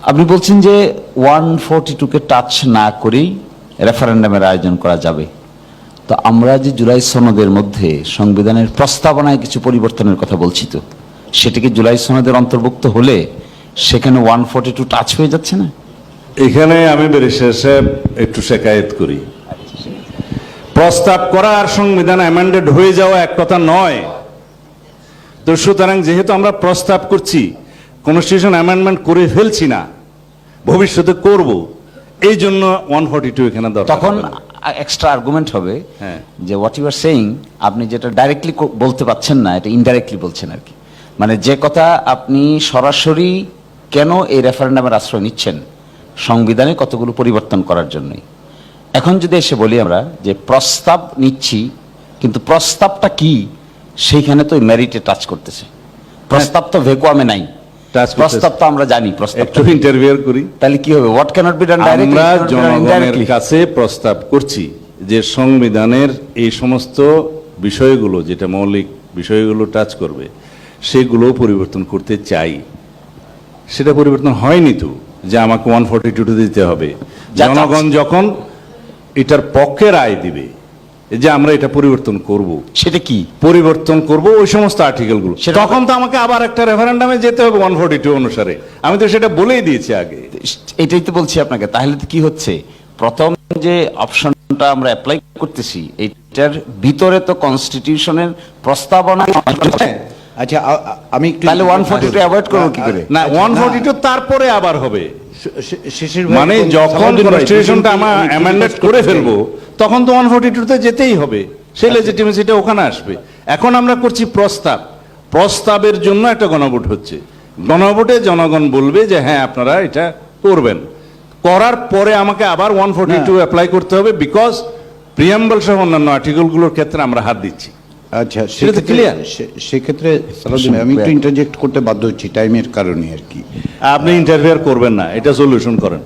আপনি বলছেন যে 142-কে টাচ না করেই রেফারেন্ডামের আয়োজন করা যাবে। তো আমরা যে জুলাই সনদের মধ্যে সংবিধানের প্রস্তাবনায় কিছু পরিবর্তনের কথা বলছি, তো সেটা কি জুলাই সনদের অন্তর্ভুক্ত হলে সেখানে 142 টাচ হয়ে যাচ্ছে না? এখানে আমি ব্যারিস্টার সাহেব একটু শেকায়েত করি। প্রস্তাব করা আর সংবিধান অ্যামেন্ডেড হয়ে যাওয়া এক কথা নয়। তো সুতরাং যেহেতু আমরা প্রস্তাব করছি, কনস্টিটিউশন অ্যামেন্ডমেন্ট করে ফেলছি না, ভবিষ্যতে করব, এই জন্য 142 এখানে দরকার। তখন এক্সট্রা আর্গুমেন্ট হবে যে হোয়াট ইউ আর সেইং, আপনি যেটা ডাইরেক্টলি বলতে পাচ্ছেন না, এটা ইনডাইরেক্টলি বলছেন আর কি। মানে যে কথা আপনি সরাসরি কেন এই রেফারেন্ডামের আশ্রয় নিচ্ছেন, সংবিধানে কতগুলো পরিবর্তন করার জন্যই। এখন যদি এসে বলি আমরা যে প্রস্তাব নিচ্ছি, কিন্তু প্রস্তাবটা কি সেইখানে তো মেরিটে টাচ করতেছে। প্রস্তাব তো ভ্যাকুয়ামে নাই, প্রস্তাব তো আমরা জানি। প্রস্তাব একটু ইন্টারভিউ করি, তাহলে কি হবে? What cannot be done directly? আমরা জনগণের কাছে প্রস্তাব করছি যে সংবিধানের এই সমস্ত বিষয়গুলো, যেটা মৌলিক বিষয়গুলো টাচ করবে, সেগুলো পরিবর্তন করতে চাই। সেটা পরিবর্তন হয়নি তো যে আমাকে 142 দিতে হবে। জনগণ যখন এটার পক্ষে রায় দিবে যে আমরা এটা পরিবর্তন করব, সেটা কি পরিবর্তন করব ওই সমস্ত আর্টিকেলগুলো, তখন তো আমাকে আবার একটা রেফারেন্ডামে যেতে হবে 142 অনুসারে। আমি তো সেটা বলেই দিয়েছি আগে। এটাই তো বলছি আপনাকে। তাহলে কি হচ্ছে, প্রথম যে অপশনটা আমরা অ্যাপ্লাই করতেছি, এটার ভিতরে তো কনস্টিটিউশনের প্রস্তাবনা। আচ্ছা, আমি একটু তাহলে 142 অ্যাভয়েড করব কি করে? না, 142 তারপরে আবার হবে। শিশির মানে যখন কনস্টিটিউশনটা আমরা অ্যামেন্ডমেন্ট করে ফেলবো, তখন তো 142-তে যেতেই হবে, সেই লেজিটিমেসিটা ওখানে আসবে। এখন আমরা করছি প্রস্তাব, প্রস্তাবের জন্য একটা গণভোট হচ্ছে। গণভোটে জনগণ বলবে যে হ্যাঁ আপনারা এটা করবেন, করার পরে আমাকে আবার 142 অ্যাপ্লাই করতে হবে, বিকজ প্রিয়াম্বল সহ অন্যান্য আর্টিকেলগুলোর ক্ষেত্রে আমরা হাত দিচ্ছি। আচ্ছা, সেক্ষেত্রে আমি একটু ইন্টারজেক্ট করতে বাধ্য হচ্ছি টাইমের কারণে আর কি। আপনি ইন্টারফেয়ার করবেন না, এটা সলিউশন করেন।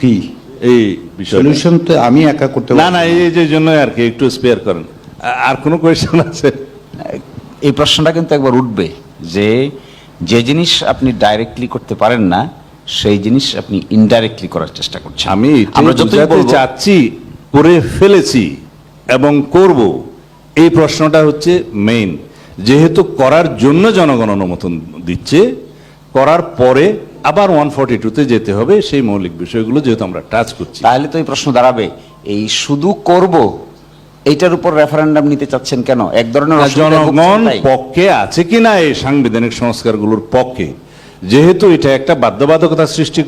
কি এই বিষয় সলিউশন তো আমি একা করতে না, না, এই যে জন্য আর কি একটু স্পেয়ার করেন। আর কোনো কোয়েশ্চেন আছে? এই প্রশ্নটা কিন্তু একবার উঠবে যে যে জিনিস আপনি ডাইরেক্টলি করতে পারেন না, সেই জিনিস আপনি ইনডাইরেক্টলি করার চেষ্টা করছেন। আমি আমরা যতই বলতে চাচ্ছি, করে ফেলেছি এবং করব, এই প্রশ্নটা হচ্ছে মেইন। যেহেতু করার জন্য জনগণ অনুমোদন দিচ্ছে, করার পরে আবার 142-তে যেতে হবে, সেই মৌলিক বিষয়গুলো যেহেতু আমরা টাচ করছি। তাহলে তো এই প্রশ্ন দাঁড়াবে, এই শুধু করব এইটার উপর রেফারেন্ডাম নিতে চাচ্ছেন কেন? এক ধরনের জনগণ পক্ষে আছে কিনা এই সাংবিধানিক সংস্কারগুলোর পক্ষে, যেহেতু এটা একটা বাধ্যবাধকতা সৃষ্টি